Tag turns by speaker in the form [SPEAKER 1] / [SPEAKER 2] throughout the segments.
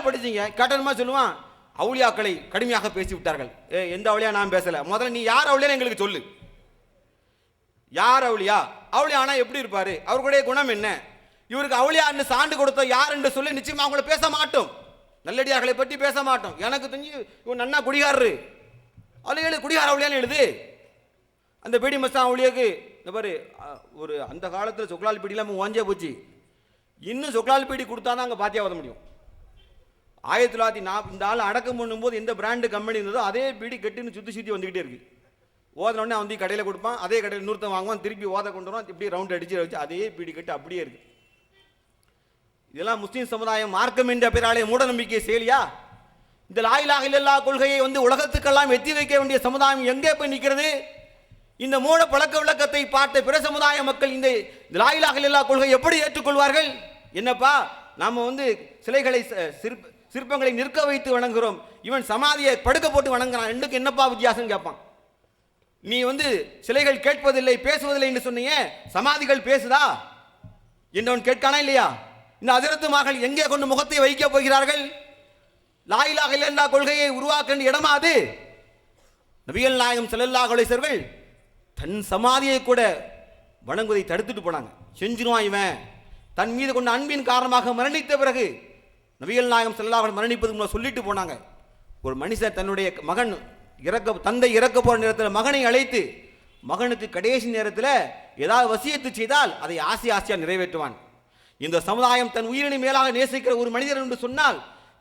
[SPEAKER 1] படிச்சீங்க? கேட்டனுமா சொல்லுவான், அவுளியாக்களை கடுமையாக பேசி விட்டார்கள். எந்த அவுளியா நான் பேசல. முதல்ல நீ யார் அவுளியான்னு எங்களுக்கு சொல்லு. யார் அவுளியா? அவுளியா ஆனா எப்படி இருப்பாரு? அவருடைய குணம் என்ன? இவருக்கு அவுளியா என்று சான்று கொடுத்த யார் என்று சொல்லி நிச்சயமா அவங்கள பேச மாட்டோம். நல்லடியார்களை பற்றி பேச மாட்டோம். எனக்கு தெரிஞ்சு இவன் நன்னா குடிகாரரு, அவுளியா குடிகார அவுளியான்னு எழுது. அந்த பீடி மஸ்தான் அவுளியாக்கு இந்த பாரு, ஒரு அந்த காலத்தில் சொக்கலால் பீடிலாம் ஓஞ்சே போச்சு. இன்னும் சொக்கலால் பீடி கொடுத்தா தான் அங்கே பாத்தியா ஓத முடியும். 1940 இந்த ஆள் அடக்கம் பண்ணும்போது எந்த பிராண்டு கம்பெனி இருந்ததோ அதே பீடி கெட்டுன்னு சுற்றி வந்துக்கிட்டே இருக்கு. ஓதனோடனே வந்து கடையில் கொடுப்பான், அதே கடையில் இன்னொருத்தன் வாங்குவான், திருப்பி ஓத கொண்டு வருவான், இப்படி ரவுண்ட் அடிச்சு வச்சு அதே பீடி கட்டு அப்படியே இருக்கு. இதெல்லாம் முஸ்லீம் சமுதாயம் மார்க்கம் என்ற பெயராலே மூட நம்பிக்கை செயலியா? இந்த லா இலாஹ இல்லல்லாஹ் கொள்கையை உலகத்துக்கெல்லாம் எத்தி வைக்க வேண்டிய சமுதாயம் எங்கே போய் நிற்கிறது? இந்த மூட பழக்க விளக்கத்தை பார்த்த பிற சமுதாய மக்கள் இந்த லா இலாஹ இல்லல்லாஹ் கொள்கை எப்படி ஏற்றுக்கொள்வார்கள்? என்னப்பா நாம சிலைகளை சிற்பங்களை நிற்க வைத்து வணங்குகிறோம், இவன் சமாதியை படுக்க போட்டு வணங்குறான், ரெண்டுக்கு என்னப்பா வித்தியாசம் கேட்பான். நீ சிலைகள் கேட்பதில்லை பேசுவதில்லை என்று சொன்னீங்க, சமாதிகள் பேசுதா என்றவன் கேட்கானா இல்லையா? இந்த அதிரத்துமார்கள் எங்கே கொண்டு முகத்தை வைக்க போகிறார்கள்? லா இலாஹ இல்லல்லாஹ் கொள்கையை உருவாக்க இடமா அது? நபிகள் நாயகம் ஸல்லல்லாஹு அலைஹி வஸல்லம் தன் சமாதியை கூட வணங்குவதை தடுத்துட்டு போனாங்க. செஞ்சிருவான் இவன். தன் மீது கொண்ட அன்பின் காரணமாக மரணித்த பிறகு நபிகள் நாயகம் ஸல்லல்லாஹு அலைஹி வஸல்லம் மரணிப்பதுக்கு சொல்லிட்டு போனாங்க. ஒரு மனுஷன் தன்னுடைய மகன் தந்தை இறக்க போற நேரத்தில் மகனை அழைத்து மகனுக்கு கடைசி நேரத்தில் ஏதாவது வசியத்து செய்தால் அதை ஆசையா நிறைவேற்றுவான். இந்த சமுதாயம் தன் உயிரினை மேலாக நேசிக்கிற ஒரு மனிதர் என்று சொன்னால்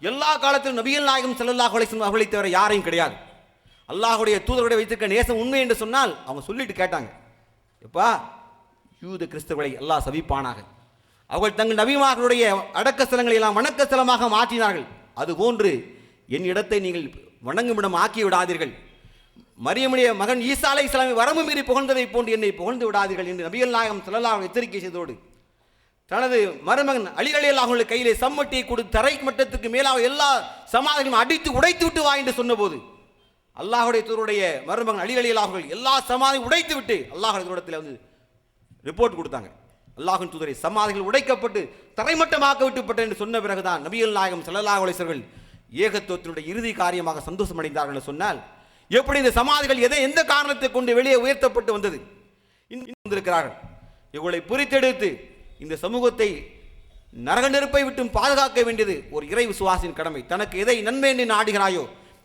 [SPEAKER 1] எல்லா காலத்திலும் நபிகள் நாயகம் ஸல்லல்லாஹு அலைஹி வஸல்லம் அவர்களை தவிர யாரையும் கிடையாது. அல்லாஹ்வுடைய தூதருடைய வைத்திருக்க நேசம் உண்மை என்று சொன்னால் அவங்க சொல்லிட்டு கேட்டாங்க, எப்பா யூத கிறிஸ்தவர்களை அல்லாஹ் சபிப்பானாக, அவர்கள் தங்கள் நபிமார்களுடைய அடக்க ஸ்தலங்களை எல்லாம் வணக்க ஸ்தலமாக மாற்றினார்கள், அதுபோன்று என் இடத்தை நீங்கள் வணங்குமிடம் ஆக்கி விடாதீர்கள், மரியமுடைய மகன் ஈசா அலைஹிஸ்ஸலாமை வரம்பு மீறி புகழ்ந்ததை போன்று என்னை புகழ்ந்து விடாதீர்கள் என்று நபிகள் நாயகம் ஸல்லல்லாஹு அலைஹி வஸல்லம் எச்சரிக்கை செய்ததோடு தனது மருமகன் அலி ரலியல்லாஹு அன்ஹு கையிலே சம்மட்டியை கொடுத்து தரை மட்டத்துக்கு மேலாக எல்லா சமாதிகளையும் அடித்து உடைத்து விட்டு வா என்று சொன்னபோது அல்லாஹ்வுடைய தூதருடைய மருமகன் அலி ரலியல்லாஹு அன்ஹு எல்லா சமாதியும் உடைத்து விட்டு அல்லாஹ்வுடைய தூதரிடத்தில் ரிப்போர்ட் கொடுத்தாங்க. அல்லாஹ்வின் தூதரை சமாதிகள் உடைக்கப்பட்டு தரைமட்டமாக்க விட்டுப்பட்ட என்று சொன்ன பிறகுதான் நபிகள் நாயகம் ஸல்லல்லாஹு அலைஹி வஸல்லம் ஏகத்துவத்தினுடைய இறுதி காரியமாக சந்தோஷம் அடைந்தார்கள் என்று சொன்னால், எப்படி இந்த சமாதிகள் எந்த காரணத்தை கொண்டு வெளியே உயர்த்தப்பட்டு வந்தது இருக்கிறார்கள். இவர்களை புரித்தெடுத்து இந்த சமூகத்தை நரக நெருப்பை விட்டும் பாதுகாக்க வேண்டியது ஒரு இறை விசுவாசின் கடமை. தனக்கு எதை நன்மை என்று நாடுகிறாயோ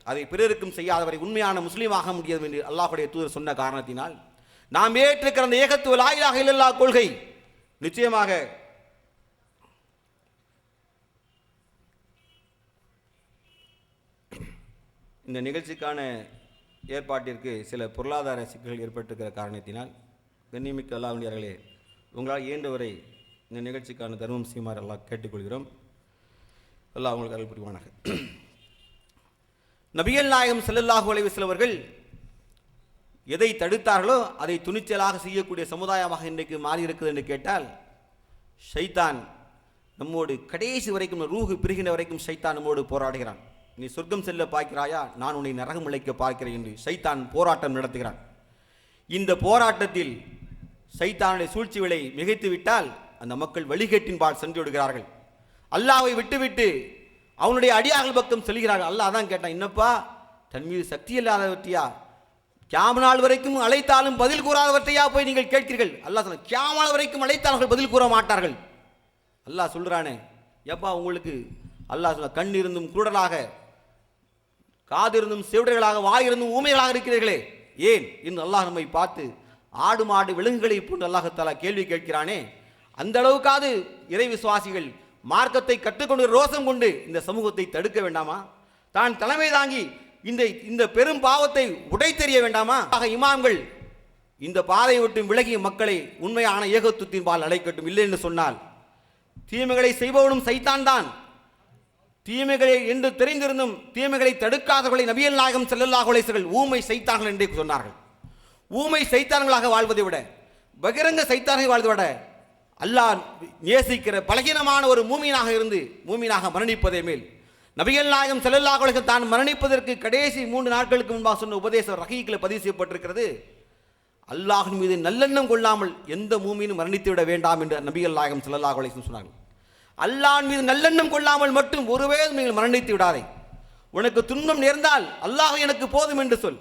[SPEAKER 1] அதை பிறருக்கும் செய்யாதவரை உண்மையான முஸ்லீமாக முடியாது என்று அல்லாஹ்வுடைய தூதர் சொன்ன காரணத்தினால் நாம் ஏற்றிருக்கிற அந்த ஏகத்துவ லா இலாஹ இல்லல்லாஹ் கொள்கை நிச்சயமாக இந்த நிகழ்ச்சிக்கான ஏற்பாட்டிற்கு சில பொருளாதார சிக்கல்கள் ஏற்பட்டிருக்கிற காரணத்தினால் கண்ணியமிக்க அல்லாஹ்வுடையவர்களே, உங்களால் இயன்றவரை இந்த நிகழ்ச்சிக்கான தர்மம் செய்யுமாறு அல்லாஹ் கேட்டுக்கொள்கிறோம். அல்லாஹ் உங்களுக்கு அருள் புரிவானாக. நபிகள் நாயகம் ஸல்லல்லாஹு அலைஹி வஸல்லம் அவர்கள் எதை தடுத்தார்களோ அதை துணிச்சலாக செய்யக்கூடிய சமுதாயமாக இன்றைக்கு மாறி இருக்குது என்று கேட்டால், ஷைத்தான் நம்மோடு கடைசி வரைக்கும் ரூஹு பிரிகின்ற வரைக்கும் ஷைத்தான் நம்மோடு போராடுகிறான். நீ சொர்க்கம் செல்ல பார்க்கிறாயா, நான் உன்னை நரகம் இழைக்க பார்க்கிறேன் என்று ஷைத்தான் போராட்டம் நடத்துகிறான். இந்த போராட்டத்தில் ஷைத்தானுடைய சூழ்ச்சிகளை மிகைத்து விட்டால் அந்த மக்கள் வழிகேட்டின்பால் சென்று விடுகிறார்கள். அல்லாஹ்வை விட்டுவிட்டு அவனுடைய அடியார்கள் பக்கம் செல்கிறார்கள். அல்லாஹ் தான் கேட்டான், என்னப்பா தன் மீது சக்தி இல்லாதவற்றையா, கியாமத் நாள் வரைக்கும் அழைத்தாலும் பதில் கூறாதவற்றையா போய் நீங்கள் கேட்கிறீர்கள்? அல்லாஹ் சொன்ன, கியாமத் நாள் வரைக்கும் அழைத்தார்கள் பதில் கூற மாட்டார்கள். அல்லாஹ் சொல்றானே, எப்பா உங்களுக்கு அல்லாஹ் சொன்ன, கண் இருந்தும் குருடலாக, காது இருந்தும் செவிடர்களாக, வாய் இருந்தும் ஊமைகளாக இருக்கிறீர்களே ஏன் என்று அல்லாஹ் நம்மை பார்த்து ஆடு மாடு விலங்குகளை போன்று அல்லாஹ் கேள்வி கேட்கிறானே, அந்த அளவுக்காவது இறை விசுவாசிகள் மார்க்கத்தை கற்றுக்கொண்டு ரோசம் கொண்டு இந்த சமூகத்தை தடுக்க வேண்டாமா? தான் தலைமை தாங்கி இந்த பெரும் பாவத்தை உடைத்தெறிய வேண்டாமா? இமாம்கள் இந்த பாதையை விட்டு விலகிய மக்களை உண்மையான ஏகத்துவத்தின் பால் அழைக்கட்டும். இல்லை என்று சொன்னால் தீமைகளை செய்பவனும் சைத்தான் தான். தீமைகளை என்று தெரிந்திருந்தும் தீமைகளை தடுக்காதவர்களை நபிகள் நாயகம் ஸல்லல்லாஹு அலைஹி வஸல்லம் ஊமை சைத்தான்கள் என்று சொன்னார்கள். ஊமை சைத்தான்களாக வாழ்வதை விட, பகிரங்க சைத்தான்களை வாழ்வதை விட அல்லாஹ் நேசிக்கிற பலகீனமான ஒரு மூமினாக இருந்து மூமினாக மரணிப்பதே மேல். நபிகள் நாயகம் ஸல்லல்லாஹு அலைஹி வஸல்லம் தான் மரணிப்பதற்கு கடைசி 3 நாட்களுக்கு முன்பாக சொன்ன உபதேசம் ரஹீக்கில் பதிவு செய்யப்பட்டிருக்கிறது. அல்லாஹின் மீது நல்லெண்ணம் கொள்ளாமல் எந்த மூமினும் மரணித்து விட வேண்டாம் என்று நபிகள் நாயகம் ஸல்லல்லாஹு அலைஹி வஸல்லம் சொன்னார்கள். அல்லாஹ் மீது நல்லெண்ணம் கொள்ளாமல் மட்டும் ஒருவேளை நீங்கள் மரணித்து விடாதே. உனக்கு துன்பம் நேர்ந்தால் அல்லாஹ் எனக்கு போதும் என்று சொல்.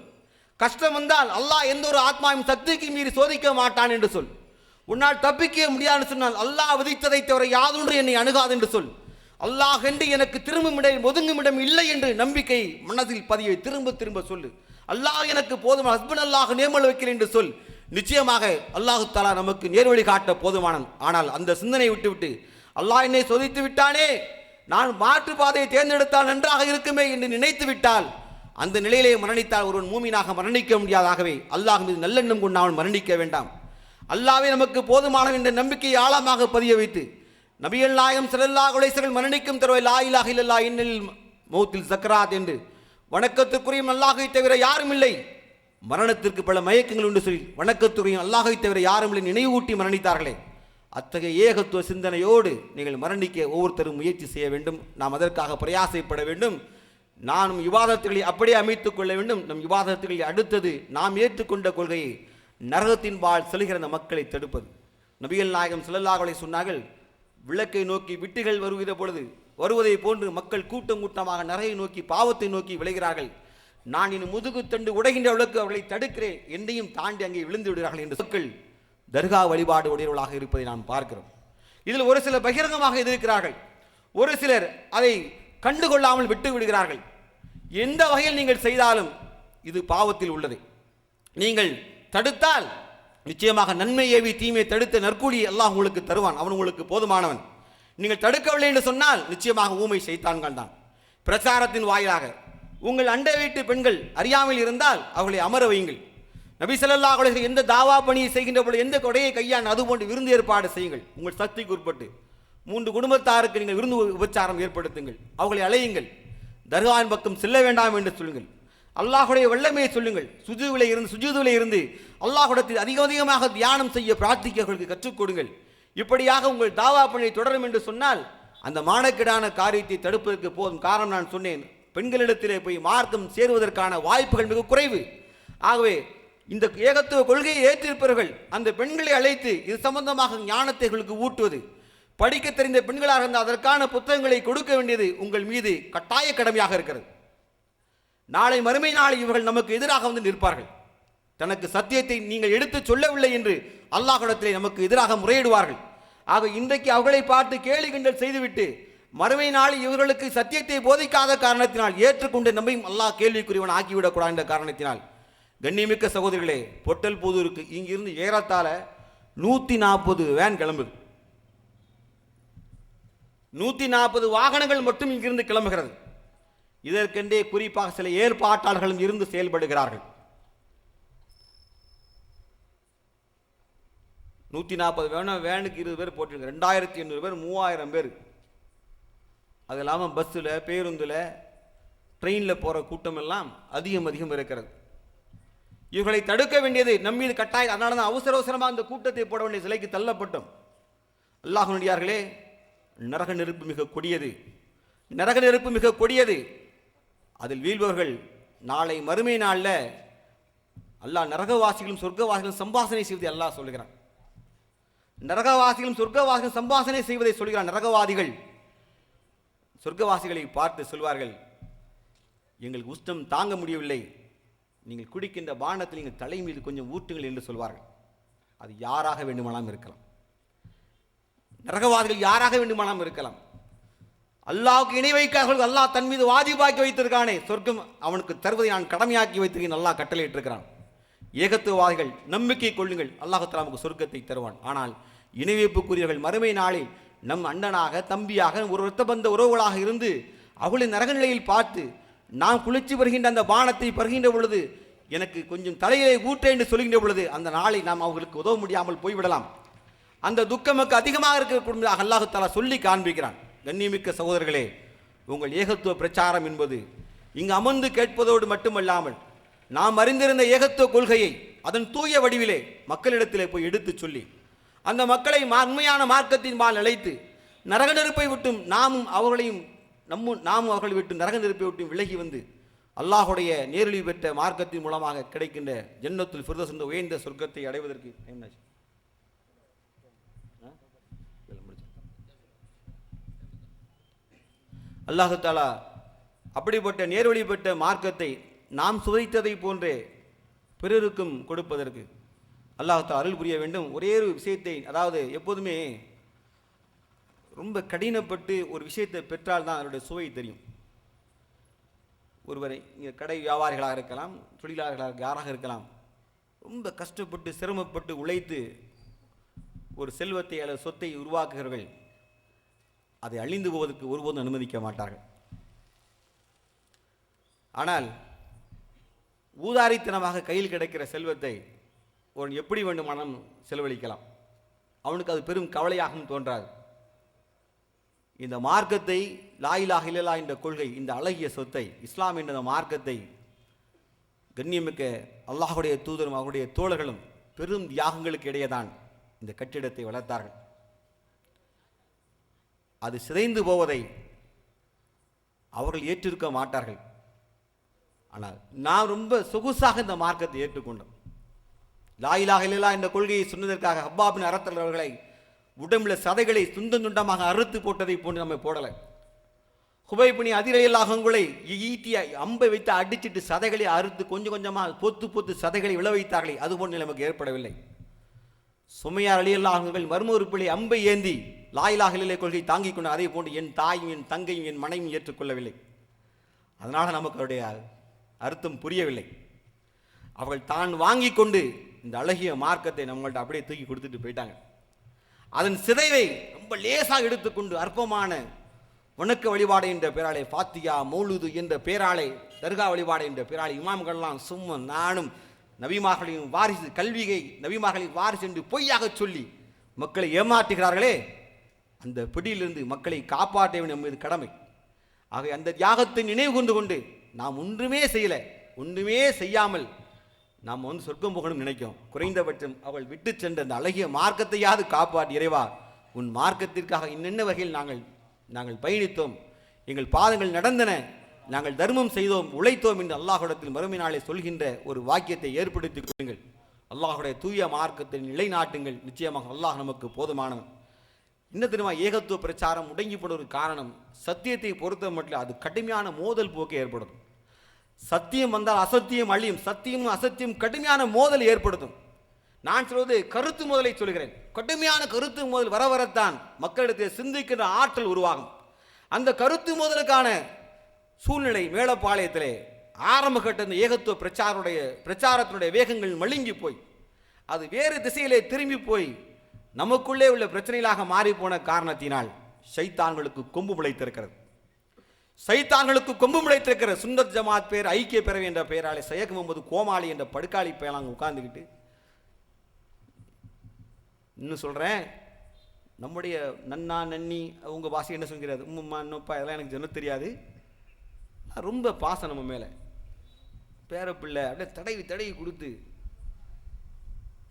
[SPEAKER 1] கஷ்டம் வந்தால் அல்லாஹ் எந்த ஒரு ஆத்மாவின் சக்திக்கு மீறி சோதிக்க மாட்டான் என்று சொல். உன்னால் தப்பிக்க முடியாது சொன்னால் அல்லாஹ் விதித்ததை தவிர யாதொன்று என்னை அணுகாது என்று சொல். அல்லாஹ் என்று எனக்கு திரும்பும் இடம் ஒதுங்கும் இடம் இல்லை என்று நம்பிக்கை மனதில் பதிவை திரும்ப திரும்ப சொல்லு. அல்லாஹ் எனக்கு போதும், ஹஸ்பண்ட் அல்லாஹ் நேர்மல் வைக்கிறேன் என்று சொல். நிச்சயமாக அல்லாஹு தஆலா நமக்கு நேர்வழி காட்ட போதுமானன். ஆனால் அந்த சிந்தனை விட்டுவிட்டு அல்லாஹ் என்னை சோதித்து விட்டானே, நான் மாற்று பாதையை தேர்ந்தெடுத்தால் நன்றாக இருக்குமே என்று நினைத்து விட்டால் அந்த நிலையிலே மரணித்தால் ஒருவன் மூமினாக மரணிக்க முடியாதாகவே அல்லாஹ் மீது நல்லெண்ணம் கொண்டு அவன் மரணிக்க வேண்டாம். அல்லாஹ்வே நமக்கு போதுமானவன் என்ற நம்பிக்கையை ஆழமாக பதிய வைத்து நபிகள் நாயகம் ஸல்லல்லாஹு அலைஹி வஸல்லம் மரணிக்கும் தருவாய் லா இலாஹ இல்லல்லாஹ் இன்னல் மௌத்தில் சக்கராத் என்று வணக்கத்துக்குரிய அல்லாஹை தவிர யாரும் இல்லை, மரணத்திற்கு பல மயக்கங்கள் உண்டு சொல்லி வணக்கத்துக்குரிய அல்லாஹை தவிர யாரும் இல்லை நினைவூட்டி மரணித்தார்களே. அத்தகைய ஏகத்துவ சிந்தனையோடு நீங்கள் மரணிக்க ஒவ்வொருத்தரும் முயற்சி செய்ய வேண்டும். நாம் அதற்காக பிரயாசப்பட வேண்டும். நானும் விவாதத்துகளை அப்படியே அமைத்துக் கொள்ள வேண்டும். நம் விவாதத்துகளை அடுத்தது நாம் ஏற்றுக்கொண்ட கொள்கையை நரகத்தின் பால் செல்கிற அந்த மக்களை தடுப்பது. நபிகள் நாயகம் ஸல்லல்லாஹு அலைஹி சொன்னார்கள், விளக்கை நோக்கி விட்டுகள் வருகிற பொழுது வருவதை போன்று மக்கள் கூட்டம் கூட்டமாக நரகை நோக்கி பாவத்தை நோக்கி விளைகிறார்கள். நான் இனி முதுகு தண்டு உடைகின்ற விளக்கு அவர்களை தடுக்கிறேன், என்னையும் தாண்டி அங்கே விழுந்து விடுகிறார்கள் என்று மக்கள் தர்கா வழிபாடு உடையவர்களாக இருப்பதை நாம் பார்க்கிறோம். இதில் ஒரு சிலர் பகிரங்கமாக எதிர்க்கிறார்கள், ஒரு சிலர் அதை கண்டுகொள்ளாமல் விட்டு விடுகிறார்கள். எந்த வகையில் நீங்கள் செய்தாலும் இது பாவத்தில் உள்ளது. நீங்கள் தடுத்தால் நிச்சயமாக நன்மை ஏவி தீமை தடுத்த நற்கூலி அல்லாஹ் உங்களுக்கு தருவான், அவன் உங்களுக்கு போதுமானவன். நீங்கள் தடுக்கவில்லை என்று சொன்னால் நிச்சயமாக ஊமை சைத்தான்கள் தான். பிரச்சாரத்தின் வாயிலாக உங்கள் அண்டை வீட்டு பெண்கள் அறியாமல் இருந்தால் அவர்களை அமர வையுங்கள். நபி ஸல்லல்லாஹு அலைஹி வஸல்லம் எந்த தாவா பணியை செய்கின்ற பொழுது எந்த கொடையை கையாண்டு அதுபோன்று விருந்து ஏற்பாடு செய்யுங்கள். உங்கள் சக்திக்கு உட்பட்டு 3 குடும்பத்தாருக்கு நீங்கள் விருந்து உபச்சாரம் ஏற்படுத்துங்கள், அவர்களை அழையுங்கள். தர்காவின் பக்கம் செல்ல வேண்டாம் என்று சொல்லுங்கள். அல்லாஹுடைய வல்லமையை சொல்லுங்கள். சுஜூதிலே இருந்து அல்லாஹ்விடத்தில் அதிகமாக தியானம் செய்ய பிரார்த்திக்கவர்களுக்கு கற்றுக் கொடுங்கள். இப்படியாக உங்கள் தாவா பணியை தொடரும் என்று சொன்னால் அந்த மானக்கேடான காரியத்தை தடுப்பதற்கு போதும். காரணம் நான் சொன்னேன், பெண்களிடத்திலே போய் மார்க்கம் சேருவதற்கான வாய்ப்புகள் மிக குறைவு. ஆகவே இந்த ஏகத்துவ கொள்கையை ஏற்றிருப்பவர்கள் அந்த பெண்களை அழைத்து இது சம்பந்தமாக ஞானத்தைகளுக்கு ஊட்டுவது, படிக்க தெரிந்த பெண்களாக இருந்தால் அதற்கான புத்தகங்களை கொடுக்க வேண்டியது உங்கள் மீது கட்டாய கடமையாக இருக்கிறது. நாளை மறுமை நாளை இவர்கள் நமக்கு எதிராக வந்து நிற்பார்கள். தனக்கு சத்தியத்தை நீங்கள் எடுத்து சொல்லவில்லை என்று அல்லாஹ்விடத்திலே நமக்கு எதிராக முறையிடுவார்கள். ஆக இன்றைக்கு அவர்களை பார்த்து கேலி கிண்டல் செய்துவிட்டு மறுமை நாளில் இவர்களுக்கு சத்தியத்தை போதிக்காத காரணத்தினால் ஏற்றுக்கொண்டு நம்மையும் அல்லாஹ் கேள்விக்குரியவன் ஆக்கிவிடக்கூடாது என்ற காரணத்தினால் கண்ணியமிக்க சகோதரிகளே, பொட்டல் புதூருக்கு இங்கிருந்து ஏறத்தாழ 140 வேன் கிளம்புது. 140 வாகனங்கள் மட்டும் இங்கிருந்து கிளம்புகிறது. இதற்கென்றே குறிப்பாக சில ஏற்பாட்டாளர்களும் இருந்து செயல்படுகிறார்கள். 140 வேனுக்கு 20 பேர் போட்டிருக்காங்க. 2800 பேர், 3000 பேர். அது இல்லாமல் பஸ்ஸில், பேருந்தில், ட்ரெயினில் போகிற கூட்டம் எல்லாம் அதிகம் இருக்கிறது. இவர்களை தடுக்க வேண்டியது நம்மீது கட்டாயம். அதனால தான் அவசரமாக அந்த கூட்டத்தை போட வேண்டிய சிலைக்கு தள்ளப்பட்டோம். அல்லாஹ்வுடையார்களே, நரக நெருப்பு மிக கொடியது. அதில் வீழ்பவர்கள் நாளை மறுமை நாளில் அல்லாஹ் நரகவாசிகளும் சொர்க்கவாசிகளும் சம்பாசனை செய்வதை அல்லாஹ் சொல்கிறான். நரகவாசிகளும் சொர்க்கவாசிகளும் சம்பாசனை செய்வதை சொல்கிறான். நரகவாதிகள் சொர்க்கவாசிகளை பார்த்து சொல்வார்கள், எங்களுக்கு உஷ்ணம் தாங்க முடியவில்லை, நீங்கள் குடிக்கின்ற பானத்தில் நீங்கள் தலை மீது கொஞ்சம் ஊட்டுங்கள் என்று சொல்வார்கள். அது யாராக வேண்டுமானாலும் இருக்கலாம். நரகவாதிகள் யாராக வேண்டுமானாலும் இருக்கலாம். அல்லாஹ்வுக்கு இணை வைக்காதவர்கள் அல்லாஹ் தன் மீது வாஜிபாக்கி வைத்திருக்கானே, சொர்க்கம் அவனுக்கு தருவதை நான் கடமையாக்கி வைத்திருக்கேன் அல்லாஹ் கட்டளையிட்டிருக்கிறான். ஏகத்துவவாதிகள் நம்பிக்கை கொள்ளுங்கள், அல்லாஹ் தஆலா நமக்கு சொர்க்கத்தை தருவான். ஆனால் இணை வைப்புக்குரியவர்கள் மறுமை நாளில் நம் அண்ணனாக, தம்பியாக, ஒரு இரத்த பந்த உறவுகளாக இருந்து அவர்களின் நரக நிலையில் பார்த்து நாம் குளிச்சு வருகின்ற அந்த பானத்தை பருகின்ற பொழுது எனக்கு கொஞ்சம் தலையிலே ஊற்ற என்று சொல்கின்ற பொழுது அந்த நாளை நாம் அவர்களுக்கு உதவ முடியாமல் போய்விடலாம். அந்த துக்கமுக்கு அதிகமாக இருக்கக்கூடியதாக அல்லாஹ் தஆலா சொல்லி காண்பிக்கிறான். கண்ணியமிக்க சகோதரர்களே, உங்கள் ஏகத்துவ பிரச்சாரம் என்பது இங்கு அமர்ந்து கேட்பதோடு மட்டுமல்லாமல் நாம் அறிந்திருந்த ஏகத்துவ கொள்கையை அதன் தூய வடிவிலே மக்களிடத்திலே போய் எடுத்து சொல்லி அந்த மக்களை உண்மையான மார்க்கத்தின் பால் அழைத்து நரக நெருப்பை விட்டும் நாமும் அவர்களை விட்டு நரக நெருப்பை விட்டு விலகி வந்து அல்லாஹுடைய நேரடி பெற்ற மார்க்கத்தின் மூலமாக கிடைக்கின்ற ஜன்னத்துல் ஃபிர்தௌஸ் என்ற உயர்ந்த சொர்க்கத்தை அடைவதற்கு அல்லாஹு தஆலா அப்படிப்பட்ட நேர்வழிப்பட்ட மார்க்கத்தை நாம் சுவைத்ததை போன்றே பிறருக்கும் கொடுப்பதற்கு அல்லாஹ் தஆலா அருள் புரிய வேண்டும். ஒரே ஒரு விஷயத்தை, அதாவது எப்போதுமே ரொம்ப கடினப்பட்டு ஒரு விஷயத்தை பெற்றால் தான் அதனுடைய சுவை தெரியும். ஒருவரை இங்கே கடை வியாபாரிகளாக இருக்கலாம், தொழிலாளர்களாக யாராக இருக்கலாம், ரொம்ப கஷ்டப்பட்டு சிரமப்பட்டு உழைத்து ஒரு செல்வத்தை அல்லது சொத்தை உருவாக்குகிறவர்கள் அதை அழிந்து போவதற்கு ஒருபோதும் அனுமதிக்க மாட்டார்கள். ஆனால் ஊதாரித்தனமாக கையில் கிடைக்கிற செல்வத்தை ஒரு எப்படி வேண்டுமானாலும் செலவழிக்கலாம். அவனுக்கு அது பெரும் கவலையாகவும் தோன்றாது. இந்த மார்க்கத்தை, லா இலாஹ இல்லல்லாஹ் என்ற கொள்கை, இந்த அழகிய சொத்தை, இஸ்லாம் என்ற மார்க்கத்தை கண்ணியமிக்க அல்லாஹுடைய தூதரும் அவருடைய தோழர்களும் பெரும் தியாகங்களுக்கு இடையே தான் இந்த கட்டிடத்தை வளர்த்தார்கள். அது சிதைந்து போவதை அவர்கள் ஏற்றிருக்க மாட்டார்கள். ஆனால் நாம் ரொம்ப சொகுசாக இந்த மார்க்கத்தை ஏற்றுக்கொண்டோம். லா இலாஹ இல்லல்லாஹ் என்ற கொள்கையை சொன்னதற்காக ஹப்பாப் பின் அரத் அவர்களை உடம்புல சதைகளை துண்டம் துண்டமாக அறுத்து போட்டதை போன்று நம்ம போடலை. ஹுபைப் பின் அதிர் ரலியல்லாஹு அன்ஹுவை ஈட்டிய அம்பை வைத்து அடிச்சிட்டு சதைகளை அறுத்து கொஞ்சம் கொஞ்சமாக பொத்து பொத்து சதைகளை விழ வைத்தார்களே, அதுபோன்று நமக்கு ஏற்படவில்லை. சுமையார் ரலியல்லாஹு அன்ஹு மர்ம உறுப்பிலே அம்பை ஏந்தி லா இலாஹ இல்லல்லாஹ் கொள்கை தாங்கிக் கொண்டு அதே போன்று என் தாயும் என் தங்கையும் என் மனைவியும் ஏற்றுக்கொள்ளவில்லை. அதனால் நமக்கு அவருடைய அர்த்தம் புரியவில்லை. அவர்கள் தான் வாங்கி கொண்டு இந்த அழகிய மார்க்கத்தை நம்மள்ட்ட அப்படியே தூக்கி கொடுத்துட்டு போயிட்டாங்க. அதன் சிதைவை ரொம்ப லேசாக எடுத்துக்கொண்டு அற்பமான வணக்க வழிபாடு என்ற பேராளை, ஃபாத்தியா மௌலுது என்ற பேராளை, தர்கா வழிபாடு என்ற பேராளை இமாம்கள்லாம் சும்மா நானும் நபிமார்களின் வாரிசு, கல்வியை நபிமார்களின் வாரிசு என்று பொய்யாக சொல்லி மக்களை ஏமாற்றுகிறார்களே, அந்த பிடியிலிருந்து மக்களை காப்பாற்ற வேண்டிய நம்மது கடமை. ஆக அந்த தியாகத்தை நினைவு கொண்டு நாம் ஒன்றுமே செய்யலை, ஒன்றுமே செய்யாமல் நாம் சொர்க்கம் போகணும் நினைக்கிறோம். குறைந்தபட்சம் அவள் விட்டு சென்ற அந்த அழகிய மார்க்கத்தையாவது காப்பாற்றி, இறைவா உன் மார்க்கத்திற்காக இன்னென்ன வகையில் நாங்கள் பயணித்தோம், எங்கள் பாதங்கள் நடந்தன, நாங்கள் தர்மம் செய்தோம், உழைத்தோம் என்று அல்லாஹ்விடத்தில் மறுமை நாளை சொல்கின்ற ஒரு வாக்கியத்தை ஏற்படுத்திக் கொள்ளுங்கள். அல்லாஹுடைய தூய மார்க்கத்தை நிலைநாட்டுங்கள். நிச்சயமாக அல்லாஹ் நமக்கு போதுமானவன். இன்னும் தெரியுமா, ஏகத்துவ பிரச்சாரம் முடங்கிப்பட ஒரு காரணம், சத்தியத்தை பொறுத்த மட்டும் அது கடுமையான மோதல் போக்கு ஏற்படும். சத்தியம் வந்தால் அசத்தியம் அழியும், சத்தியமும் அசத்தியம் கடுமையான மோதல் ஏற்படுத்தும். நான் சொல்வது கருத்து மோதலை சொல்கிறேன். கடுமையான கருத்து மோதல் வரத்தான் மக்களிடத்தில் சிந்திக்கின்ற ஆற்றல் உருவாகும். அந்த கருத்து மோதலுக்கான சூழ்நிலை மேலப்பாளையத்திலே ஆரம்ப கட்ட இந்த ஏகத்துவ பிரச்சாரத்தினுடைய வேகங்கள் மழுங்கி போய் அது வேறு திசையிலே திரும்பி போய் நமக்குள்ளே உள்ள பிரச்சனைகளாக மாறி போன காரணத்தினால் ஷைத்தான்களுக்கு கொம்பு முளைத்திருக்கிறது. சைத்தான்களுக்கு கொம்பு முளைத்திருக்கிற சுன்னத் ஜமாத் பேர் ஐக்கிய பேரவை என்ற பெயராலே சையத் முகமது கோமாளி என்ற படுக்காளி பேலாங்க உட்கார்ந்துக்கிட்டு, இன்னும் சொல்கிறேன், நம்முடைய நன்னா நன்னி அவங்க பாஷை என்ன சொல்கிறது, உம்மா இன்னப்பா இதெல்லாம் எனக்கு சொல்ல தெரியாது, ரொம்ப பாசம் நம்ம மேலே, பேரப்பிள்ளை அப்படியே தடவி கொடுத்து,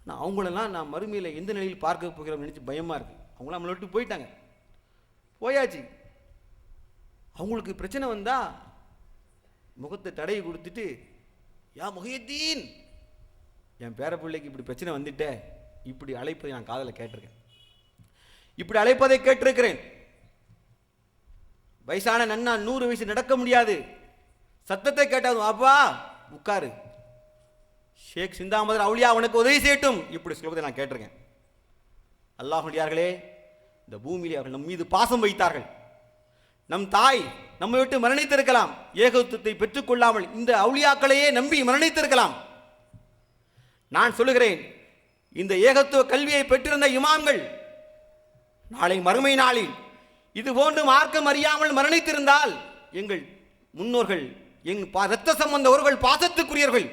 [SPEAKER 1] நான் அவங்களெல்லாம் நான் மறுமையில் எந்த நிலையில் பார்க்க போகிறோம் நினச்சி பயமாக இருக்குது. அவங்களாம் நம்மளை விட்டு போயிட்டாங்க, போயாச்சு. அவங்களுக்கு பிரச்சனை வந்தா முகத்தை தடவி கொடுத்துட்டு, யா முஹியத்தீன், என் பேரப்பிள்ளைக்கு இப்படி பிரச்சனை வந்துட்டே, இப்படி அழைப்பதை நான் காதில் கேட்டிருக்கேன், இப்படி அழைப்பதை கேட்டிருக்கிறேன். வயசான நன்னா 100 வயசு நடக்க முடியாது, சத்தத்தை கேட்டாலும் அப்பா உட்காரு, ஷேக் சிந்தாமதர் அவுலியா உனக்கு உதவி செய்யட்டும், இப்படி சொல்வதை நான் கேட்டிருக்கேன். அல்லாஹ்வுடையார்களே, இந்த பூமியிலே அவர்கள் நம் மீது பாசம் வைத்தார்கள். நம் தாய் நம்மை விட்டு மரணித்திருக்கலாம், ஏகத்துவத்தை பெற்றுக்கொள்ளாமல் இந்த அவுலியாக்களையே நம்பி மரணித்திருக்கலாம். நான் சொல்லுகிறேன், இந்த ஏகத்துவ கல்வியை பெற்றிருந்த இமாம்கள் நாளை மறுமை நாளில் இது போன்று மார்க்கம் அறியாமல் மரணித்திருந்தால், எங்கள் முன்னோர்கள், இரத்த சம்பந்தவர்கள், பாசத்துக்குரியவர்கள்,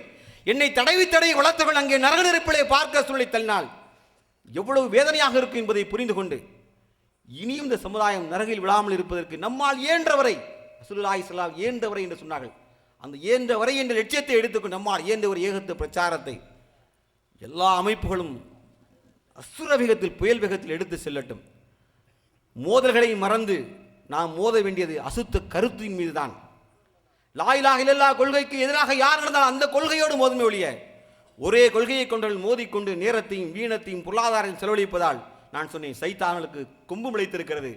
[SPEAKER 1] என்னை தடவி வளர்த்தவர்கள் அங்கே நரக நெருப்பிலே பார்க்க சொல்லி தள்ளினால் எவ்வளவு வேதனையாக இருக்கும் என்பதை புரிந்து கொண்டு, இனியும் இந்த சமுதாயம் நரகில் விழாமல் இருப்பதற்கு நம்மால் இயன்றவரை, ரசூலுல்லாஹி ஸல்லல்லாஹு அலைஹி வஸல்லம் இயன்றவரை என்று சொன்னார்கள், அந்த இயன்றவரை என்ற லட்சியத்தை எடுத்துக்கொண்டு நம்மால் இயன்ற ஒரு ஏகத்துவ பிரச்சாரத்தை எல்லா அமைப்புகளும் அசுர வேகத்தில், புயல் வேகத்தில் எடுத்து செல்லட்டும். மோதல்களை மறந்து நாம் மோத வேண்டியது அசுத்த கருத்தின் மீதுதான். லா இலாஹ இல்லல்லாஹ் கொள்கைக்கு எதிராக யார் நடந்தால் அந்த கொள்கையோடு மோதுமை ஒழிய, ஒரே கொள்கையை கொண்டவர்கள் மோதிக்கொண்டு நேரத்தையும் வீணத்தையும் பொருளாதாரத்தையும் செலவழிப்பதால் நான் சொன்னேன், சைத்தான்களுக்கு கொம்பு முளைத்திருக்கிறது.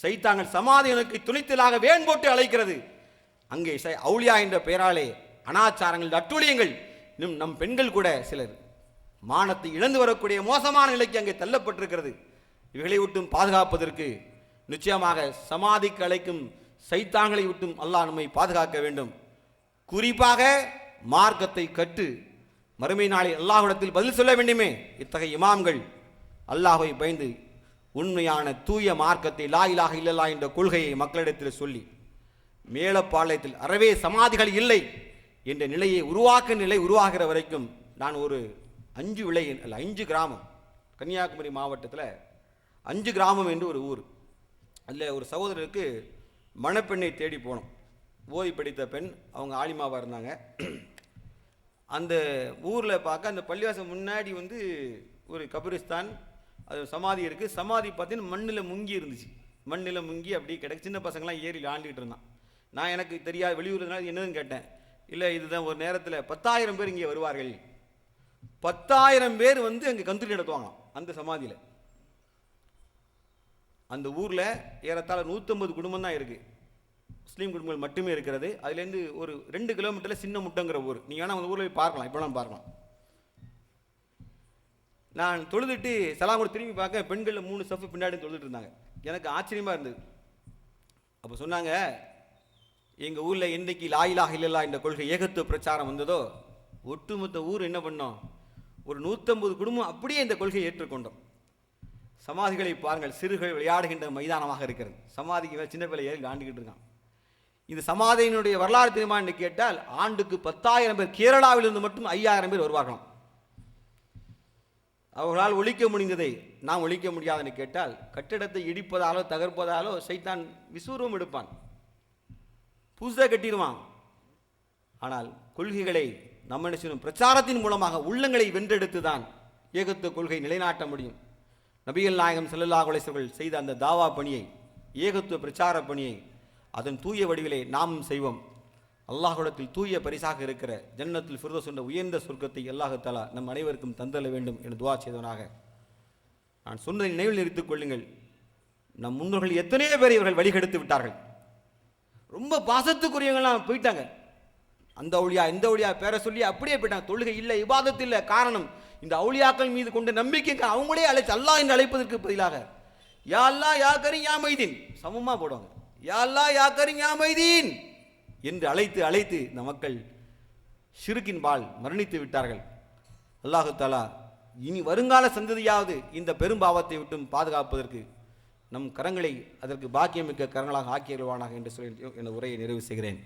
[SPEAKER 1] சைத்தாங்கள் சமாதிகளுக்கு துணித்தலாக வேன் போட்டு அழைக்கிறது. அங்கே அவுலியா என்ற பெயராலே அனாச்சாரங்கள், அட்டூழியங்கள், இன்னும் நம் பெண்கள் கூட சிலர் மானத்தை இழந்து வரக்கூடிய மோசமான நிலைக்கு அங்கே தள்ளப்பட்டிருக்கிறது. இவைகளை விட்டும் பாதுகாப்பதற்கு நிச்சயமாக சமாதிக்கு அழைக்கும் சைத்தான்களை விட்டும் அல்லாஹ் நம்மை பாதுகாக்க வேண்டும். குறிப்பாக மார்க்கத்தை கற்று மறுமை நாளில் அல்லாஹ்விடத்தில் பதில் சொல்ல வேண்டுமே. இத்தகைய இமாம்கள் அல்லாஹ்வை பயந்து உண்மையான தூய மார்க்கத்தை லா இலாஹ இல்லல்லாஹ் என்ற கொள்கையை மக்களிடத்தில் சொல்லி மேலப்பாளையத்தில் அறவே சமாதிகள் இல்லை என்ற நிலையை உருவாகிற வரைக்கும் நான் ஒரு 5 கிராமம், கன்னியாகுமரி மாவட்டத்தில் 5 கிராமம் என்று ஒரு ஊர், அதில் ஒரு சகோதரருக்கு மணப்பெண்ணை தேடி போனோம். ஓதி படித்த பெண், அவங்க ஆலிமாவாக இருந்தாங்க. அந்த ஊரில் பார்க்க அந்த பள்ளிவாசல் முன்னாடி வந்து ஒரு கபிரிஸ்தான், அது சமாதி இருக்குது. சமாதி பார்த்தீங்கன்னா மண்ணில் முங்கி இருந்துச்சு. மண்ணில் முங்கி அப்படி கிடக்கு. சின்ன பசங்களாம் ஏறி விளாண்டுக்கிட்டு இருந்தான். நான் எனக்கு தெரியாது, வெளியூர்னால என்னதுன்னு கேட்டேன். இல்லை, இதுதான் ஒரு நேரத்தில் 10,000 பேர் இங்கே வருவார்கள். 10,000 பேர் வந்து அங்கே கந்துரி நடத்துவாங்க அந்த சமாதியில். அந்த ஊரில் ஏறத்தாழ 150 குடும்பம் தான் இருக்குது, முஸ்லீம் குடும்பங்கள் மட்டுமே இருக்கிறது. அதுலேருந்து ஒரு 2 கிலோமீட்டரில் சின்ன முட்டங்கிற ஊர். நீங்கள் வேணால் அந்த ஊரில் போய் பார்க்கலாம், இப்போலாம் பார்க்கலாம். நான் தொழுதுட்டு சலாம் கூட திரும்பி பார்க்க பெண்களில் 3 சஃப் பின்னாடி தொழுதுட்டு இருந்தாங்க. எனக்கு ஆச்சரியமாக இருந்தது. அப்போ சொன்னாங்க, எங்கள் ஊரில் என்றைக்கு லா இலாஹ இல்லல்லாஹ் என்ற கொள்கை ஏகத்துவ பிரச்சாரம் வந்ததோ ஒட்டுமொத்த ஊர் என்ன பண்ணோம், ஒரு 150 குடும்பம் அப்படியே இந்த கொள்கையை ஏற்றுக்கொண்டோம். சமாதிகளை பாருங்கள், சிறுகள் விளையாடுகின்ற மைதானமாக இருக்கிறது. சமாதிக்கு சின்ன பிள்ளை ஏறி விளையாண்டுக்கிட்டு இருக்கான். இந்த சமாதியினுடைய வரலாறு தெரியுமா என்று கேட்டால், ஆண்டுக்கு 10,000 பேர், கேரளாவிலிருந்து மட்டும் 5,000 பேர் வருவார்களாம். அவர்களால் ஒழிக்க முடிந்ததை நாம் ஒழிக்க முடியாதுன்னு கேட்டால், கட்டிடத்தை இடிப்பதாலோ தகர்ப்பதாலோ சைத்தான் விசுவரூபம் எடுப்பான், புதுசாக கட்டிடுவான். ஆனால் கொள்கைகளை நம்ம என்ன செய்யணும், பிரச்சாரத்தின் மூலமாக உள்ளங்களை வென்றெடுத்து தான் ஏகத்துவ கொள்கை நிலைநாட்ட முடியும். நபிகள் நாயகம் ஸல்லல்லாஹு அலைஹி வஸல்லம் செய்த அந்த தாவா பணியை, ஏகத்துவ பிரச்சார பணியை அதன் தூய வடிவிலே நாமும் செய்வோம். அல்லாஹ்விடத்தில் தூய பரிசாக இருக்கிற ஜன்னத்துல் ஃபிர்தௌஸ் என்ற உயர்ந்த சொர்க்கத்தை அல்லாஹ் தஆலா நம் அனைவருக்கும் தந்தள்ள வேண்டும் என்று துஆ செய்தவனாக நான் சொன்னதை நினைவில் நிறுத்திக் கொள்ளுங்கள். நம் முன்னோர்கள் எத்தனையோ பேரை இவர்கள் வழிகெடுத்து விட்டார்கள். ரொம்ப பாசத்துக்குரியவங்களாம் போயிட்டாங்க. அந்த அவுளியா இந்த அவுளியா பேரை சொல்லி அப்படியே போயிட்டாங்க. தொழுகை இல்லை, இபாதத் இல்லை. காரணம், இந்த அவுளியாக்கள் மீது கொண்ட நம்பிக்கை. அவங்களே அழைச்சு அல்லாஹ் என்று அழைப்பதற்கு பதிலாக யா அல்லாஹ் யா கரீம் யா மைதீன் சமமாக போடுவாங்க. யா அல்லாஹ் யா கரீம் யா மைதீன் என்று அழைத்து அழைத்து இந்த மக்கள் ஷிர்கின் பால் மரணித்து விட்டார்கள். அல்லாஹ் தஆலா இனி வருங்கால சந்ததியாவது இந்த பெரும்பாவத்தை விட்டும் பாதுகாப்பதற்கு நம் கரங்களை அதற்கு பாக்கியமிக்க கரங்களாக ஆக்கியருவானாக என்று சொல்லி எனது உரையை நிறைவு செய்கிறேன்.